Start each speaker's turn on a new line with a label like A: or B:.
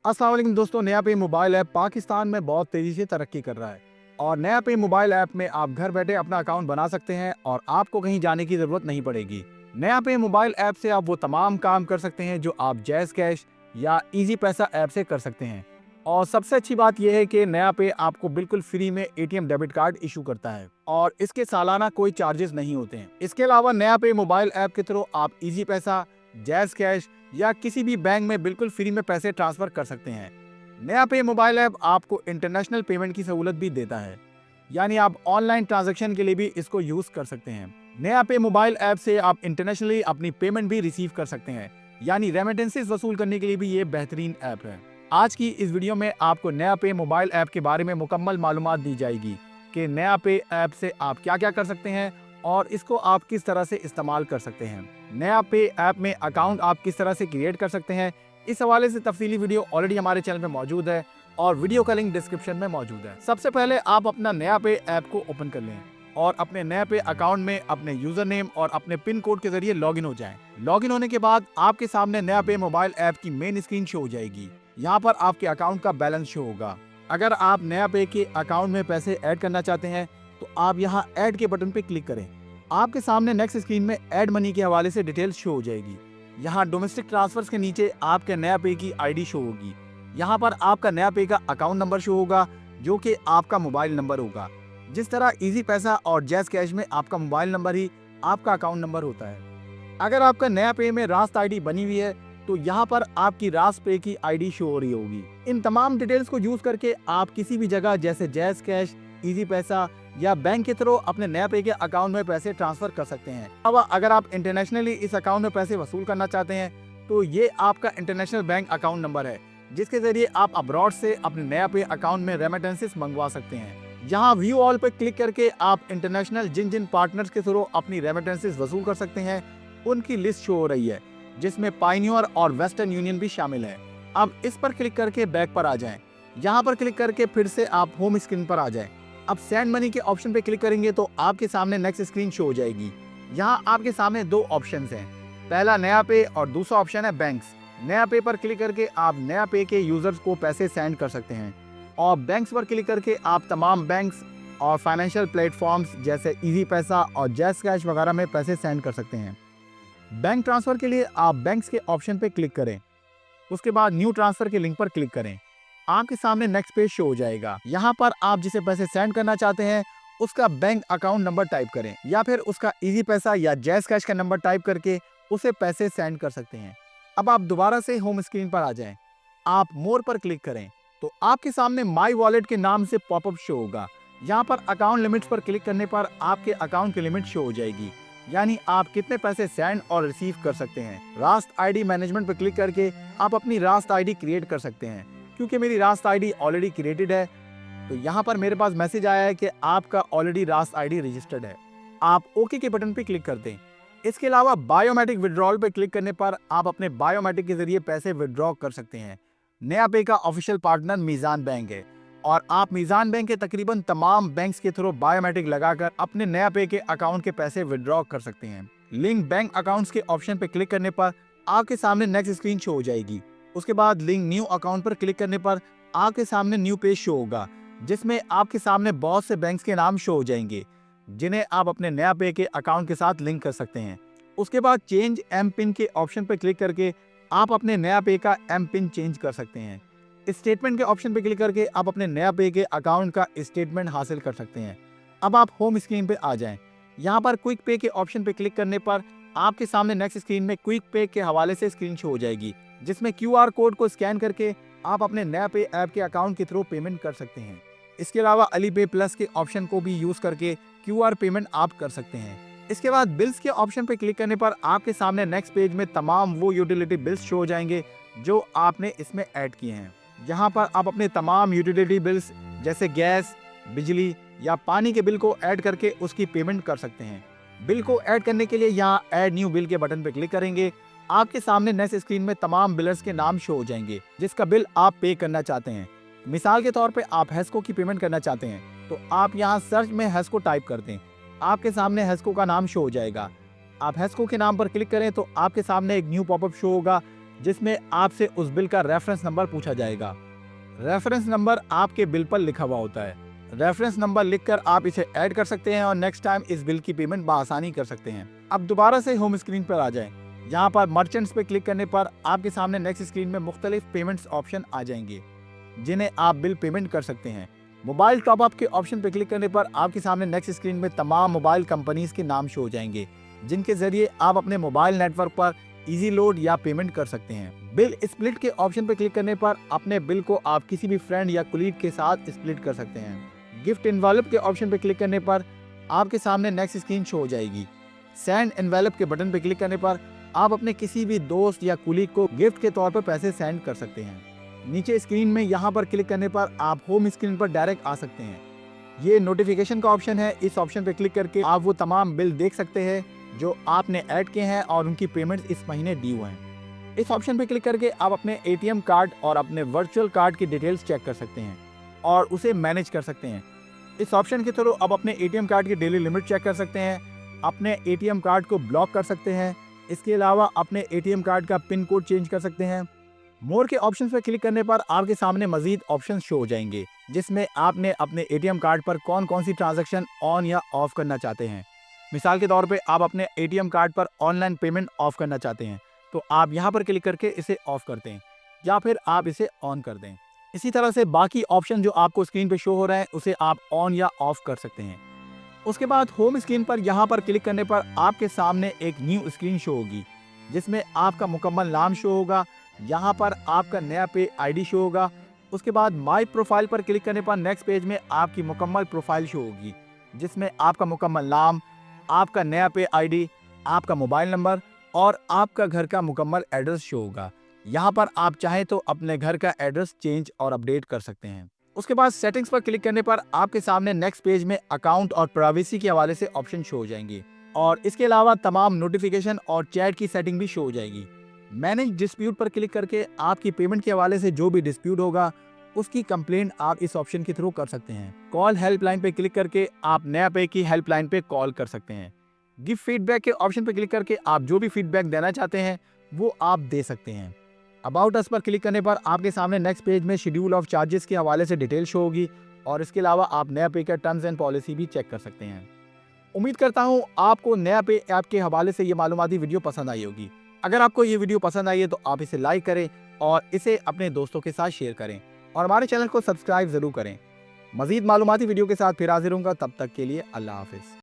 A: अस्सलाम वालेकुम दोस्तों, नया पे मोबाइल ऐप पाकिस्तान में बहुत तेजी से तरक्की कर रहा है और नया पे मोबाइल ऐप में आप घर बैठे अपना अकाउंट बना सकते हैं और आपको कहीं जाने की जरूरत नहीं पड़ेगी। नया पे मोबाइल ऐप से आप वो तमाम काम कर सकते हैं जो आप जैज़ कैश या इजी पैसा ऐप से कर सकते हैं। और सबसे अच्छी बात यह है कि नया पे आपको बिल्कुल फ्री में एटीएम डेबिट कार्ड इशू करता है और इसके सालाना कोई चार्जेस नहीं होते हैं। इसके अलावा नया पे मोबाइल ऐप के थ्रू आप इजी पैसा, जैज़ कैश या किसी भी बैंक में बिल्कुल फ्री में पैसे ट्रांसफर कर सकते हैं। नया पे मोबाइल ऐप आपको इंटरनेशनल पेमेंट की सहूलत भी देता है, यानी आप ऑनलाइन ट्रांजैक्शन के लिए भी इसको यूज कर सकते हैं। नया पे मोबाइल ऐप से आप इंटरनेशनली अपनी पेमेंट भी रिसीव कर सकते हैं, यानी रेमिटेंसेस वसूल करने के लिए भी ये बेहतरीन ऐप है। आज की इस वीडियो में आपको नया पे मोबाइल ऐप के बारे में मुकम्मल मालूमात दी जाएगी कि नया पे ऐप से आप क्या क्या कर सकते हैं और इसको आप किस तरह से इस्तेमाल कर सकते हैं। नया पे ऐप में अकाउंट आप किस तरह से क्रिएट कर सकते हैं, इस हवाले से तफसीली वीडियो ऑलरेडी हमारे चैनल पे मौजूद है और वीडियो का लिंक डिस्क्रिप्शन में मौजूद है। सबसे पहले आप अपना नया पे ऐप को ओपन कर लें और अपने नया पे अकाउंट में अपने यूजर नेम और अपने पिन कोड के जरिए लॉगिन हो जाएं। लॉगिन होने के बाद आपके सामने नया पे मोबाइल ऐप की मेन स्क्रीन शो हो जाएगी। यहाँ पर आपके अकाउंट का बैलेंस शो होगा। अगर आप नया पे के अकाउंट में पैसे ऐड करना चाहते हैं तो आप यहाँ ऐड के बटन पे क्लिक करें। आपके सामने नेक्स्ट स्क्रीन में ऐड मनी के हवाले से डिटेल्स शो हो जाएगी। यहाँ डोमेस्टिक ट्रांसफर्स के नीचे आपके नया पे की आईडी शो होगी। यहाँ पर आपका नया पे का अकाउंट नंबर शो होगा जो कि आपका मोबाइल नंबर होगा। जिस तरह इजी पैसा और जैज़ कैश में आपका मोबाइल नंबर ही आपका अकाउंट नंबर होता है। अगर आपका नया पे में रास्त आईडी बनी हुई है तो यहाँ पर आपकी रास्त पे की आईडी शो हो रही होगी। इन तमाम डिटेल्स को यूज करके आप किसी भी जगह जैसे जैज़ कैश, इजी पैसा या बैंक के थ्रू अपने नया पे के अकाउंट में पैसे ट्रांसफर कर सकते हैं। अब अगर आप इंटरनेशनली इस अकाउंट में पैसे वसूल करना चाहते हैं तो ये आपका इंटरनेशनल बैंक अकाउंट नंबर है जिसके जरिए आप अब्रॉड से अपने नया पे अकाउंट में रेमिटेंसेस मंगवा सकते हैं। यहाँ व्यू ऑल पर क्लिक करके आप इंटरनेशनल जिन जिन पार्टनर्स के थ्रू अपनी रेमिटेंसेस वसूल कर सकते हैं उनकी लिस्ट शो हो रही है, जिसमें पायनियर और वेस्टर्न यूनियन भी शामिल है। अब इस पर क्लिक करके बैक पर आ जाएं। यहाँ पर क्लिक करके फिर से आप होम स्क्रीन पर आ जाएं। अब सेंड मनी के ऑप्शन पे क्लिक करेंगे तो आपके सामने नेक्स्ट स्क्रीन शो हो जाएगी। यहाँ आपके सामने दो ऑप्शंस हैं, पहला नया पे और दूसरा ऑप्शन है बैंक्स। नया पे पर क्लिक करके आप नया पे के यूजर्स को पैसे सेंड कर सकते हैं और बैंक्स पर क्लिक करके आप तमाम बैंक्स और फाइनेंशियल प्लेटफॉर्म्स जैसे इजी पैसा और जैज़ कैश वगैरह में पैसे सेंड कर सकते हैं। बैंक ट्रांसफर के लिए आप बैंक्स के ऑप्शन पे क्लिक करें, उसके बाद न्यू ट्रांसफर के लिंक पर क्लिक करें। आपके सामने नेक्स्ट पेज शो हो जाएगा। यहाँ पर आप जिसे पैसे सेंड करना चाहते हैं उसका बैंक अकाउंट नंबर टाइप करें या फिर उसका इजी पैसा या जैज़ कैश का नंबर टाइप करके उसे पैसे सेंड कर सकते हैं। अब आप दोबारा से होम स्क्रीन पर आ जाएं। आप मोर पर क्लिक करें तो आपके सामने माई वॉलेट के नाम से पॉपअप शो होगा। यहाँ पर अकाउंट लिमिट्स पर क्लिक करने पर आपके अकाउंट की लिमिट शो हो जाएगी, यानी आप कितने पैसे सेंड और रिसीव कर सकते हैं। रास्त आईडी मैनेजमेंट पर क्लिक करके आप अपनी रास्त आईडी क्रिएट कर सकते हैं। क्योंकि मेरी रास्त आईडी ऑलरेडी क्रिएटेड है तो यहाँ पर मेरे पास मैसेज आया है कि आपका ऑलरेडी रास्त आईडी रजिस्टर्ड है। आप ओके के बटन पर क्लिक कर दें। इसके अलावा बायोमेट्रिक विड्रॉल पर क्लिक करने पर आप अपने बायोमेट्रिक के जरिए पैसे विड्रॉ कर सकते हैं। नया पे का ऑफिशियल पार्टनर मीज़ान बैंक है और आप मीज़ान बैंक के तकरीबन तमाम बैंक्स के थ्रू बायोमेट्रिक लगाकर अपने नया पे के अकाउंट के पैसे विड्रॉ कर सकते हैं। लिंक बैंक अकाउंट्स के ऑप्शन पर क्लिक करने पर आपके सामने नेक्स्ट स्क्रीन शो हो जाएगी। उसके बाद लिंक न्यू अकाउंट पर क्लिक करने पर आपके सामने न्यू पेज शो होगा, जिसमें आपके सामने बहुत से बैंक्स के नाम शो हो जाएंगे जिन्हें आप अपने नया पे के अकाउंट के साथ लिंक कर सकते हैं। उसके बाद चेंज एम पिन के ऑप्शन पर क्लिक करके आप अपने नया पे का एम पिन चेंज कर सकते हैं। स्टेटमेंट के ऑप्शन पर क्लिक करके आप अपने नया पे के अकाउंट का स्टेटमेंट हासिल कर सकते हैं। अब आप होम स्क्रीन पे आ जाएं। यहाँ पर क्विक पे के ऑप्शन पर क्लिक करने पर आपके सामने नेक्स्ट स्क्रीन में क्विक पे के हवाले से स्क्रीन शो हो जाएगी, जिसमें QR कोड को स्कैन करके आप अपने नया पे ऐप के अकाउंट के थ्रू पेमेंट कर सकते हैं। इसके अलावा अली पे प्लस के ऑप्शन को भी यूज करके QR पेमेंट आप कर सकते हैं। इसके बाद बिल्स के ऑप्शन पर क्लिक करने पर आपके सामने नेक्स्ट पेज में तमाम वो यूटिलिटी बिल्स शो हो जाएंगे जो आपने इसमें ऐड किए हैं। यहाँ पर आप अपने तमाम यूटिलिटी बिल्स जैसे गैस, बिजली या पानी के बिल को ऐड करके उसकी पेमेंट कर सकते हैं। बिल को ऐड करने के लिए यहाँ ऐड न्यू बिल के बटन पर क्लिक करेंगे। आपके सामने नेक्स्ट स्क्रीन में तमाम बिलर्स के नाम शो हो जाएंगे जिसका बिल आप पे करना चाहते हैं। मिसाल के तौर पे आप हेस्को की पेमेंट करना चाहते हैं तो आप यहाँ सर्च में हेस्को टाइप कर दें। आपके सामने हेस्को का नाम शो हो जाएगा। आप हेस्को के नाम पर क्लिक करें तो आपके सामने एक न्यू पॉपअप शो होगा जिसमें आपसे उस बिल का रेफरेंस नंबर पूछा जाएगा। रेफरेंस नंबर आपके बिल पर लिखा हुआ होता है। रेफरेंस नंबर लिखकर आप इसे ऐड कर सकते हैं और नेक्स्ट टाइम इस बिल की पेमेंट बआसानी कर सकते हैं। अब दोबारा से होम स्क्रीन पर आ जाएं। यहाँ पर मर्चेंट्स पे क्लिक करने पर आपके सामने नेक्स्ट स्क्रीन में मुख्तलिफ पेमेंट्स ऑप्शन आ जाएंगे, जिन्हें आप बिल पेमेंट कर सकते हैं। मोबाइल टॉपअप के ऑप्शन पर क्लिक करने पर आपके सामने नेक्स्ट स्क्रीन में तमाम मोबाइल कंपनीज के नाम शो हो जाएंगे, जिनके जरिए आप अपने मोबाइल नेटवर्क पर इजी लोड या पेमेंट कर सकते हैं। बिल स्प्लिट के ऑप्शन पर क्लिक करने पर अपने बिल को आप किसी भी फ्रेंड या कुलीग के साथ स्प्लिट कर सकते हैं। गिफ्ट एनवेलप के ऑप्शन पर क्लिक करने पर आपके सामने नेक्स्ट स्क्रीन शो हो जाएगी। सेंड एनवेलप के बटन पर क्लिक करने पर आप अपने किसी भी दोस्त या कुलीग को गिफ्ट के तौर पर पैसे सेंड कर सकते हैं। नीचे स्क्रीन में यहाँ पर क्लिक करने पर आप होम स्क्रीन पर डायरेक्ट आ सकते हैं। ये नोटिफिकेशन का ऑप्शन है। इस ऑप्शन पर क्लिक करके आप वो तमाम बिल देख सकते हैं जो आपने ऐड किए हैं और उनकी पेमेंट इस महीने ड्यू हैं। इस ऑप्शन पर क्लिक करके आप अपने एटीएम कार्ड और अपने वर्चुअल कार्ड की डिटेल्स चेक कर सकते हैं और उसे मैनेज कर सकते हैं। इस ऑप्शन के थ्रू आप अपने एटीएम कार्ड की डेली लिमिट चेक कर सकते हैं, अपने एटीएम कार्ड को ब्लॉक कर सकते हैं। इसके अलावा अपने एटीएम कार्ड का पिन कोड चेंज कर सकते हैं। मोर के ऑप्शन पर क्लिक करने पर आपके सामने मजीद ऑप्शन शो हो जाएंगे, जिसमें आपने अपने एटीएम कार्ड पर कौन कौन सी ट्रांजैक्शन ऑन या ऑफ करना चाहते हैं। मिसाल के तौर पे आप अपने एटीएम कार्ड पर ऑनलाइन पेमेंट ऑफ करना चाहते हैं, तो आप यहाँ पर क्लिक करके इसे ऑफ कर दें या फिर आप इसे ऑन कर दें। इसी तरह से बाकी ऑप्शन जो आपको स्क्रीन पे शो हो रहे हैं उसे आप ऑन या ऑफ कर सकते हैं। उसके बाद होम स्क्रीन पर यहाँ पर क्लिक करने पर आपके सामने एक न्यू स्क्रीन शो होगी, जिसमें आपका मुकम्मल नाम शो होगा। यहाँ पर आपका नया पे आईडी शो होगा। उसके बाद माई प्रोफाइल पर क्लिक करने पर नेक्स्ट पेज में आपकी मुकम्मल प्रोफाइल शो होगी, जिसमें आपका मुकम्मल नाम, आपका नया पे आईडी, आपका मोबाइल नंबर और आपका घर का मुकम्मल एड्रेस शो होगा। यहाँ पर आप चाहें तो अपने घर का एड्रेस चेंज और अपडेट कर सकते हैं। उसके बाद सेटिंग्स पर क्लिक करने पर आपके सामने नेक्स्ट पेज में अकाउंट और प्राइवेसी के हवाले से ऑप्शन शो हो जाएंगे और इसके अलावा तमाम नोटिफिकेशन और चैट की सेटिंग भी शो हो जाएगी। मैनेज डिस्प्यूट पर क्लिक करके आपकी पेमेंट के हवाले से जो भी डिस्प्यूट होगा उसकी कंप्लेंट आप इस ऑप्शन के थ्रू कर सकते हैं। कॉल हेल्पलाइन पे क्लिक करके आप नया पे की हेल्पलाइन पे कॉल कर सकते हैं। गिव फीडबैक के ऑप्शन पे क्लिक करके आप जो भी फीडबैक देना चाहते हैं वो आप दे सकते हैं। अबाउट अस पर क्लिक करने पर आपके सामने नेक्स्ट पेज में शेड्यूल ऑफ चार्जेस के हवाले से डिटेल शो होगी और इसके अलावा आप नया पे का टर्म्स एंड पॉलिसी भी चेक कर सकते हैं। उम्मीद करता हूँ आपको नया पे ऐप के हवाले से ये मालूमाती वीडियो पसंद आई होगी। अगर आपको ये वीडियो पसंद आई है तो आप इसे लाइक करें और इसे अपने दोस्तों के साथ शेयर करें और हमारे चैनल को सब्सक्राइब जरूर करें। मजीद मालूमाती वीडियो के साथ फिर हाजिर होऊंगा, तब तक के लिए अल्लाह हाफिज।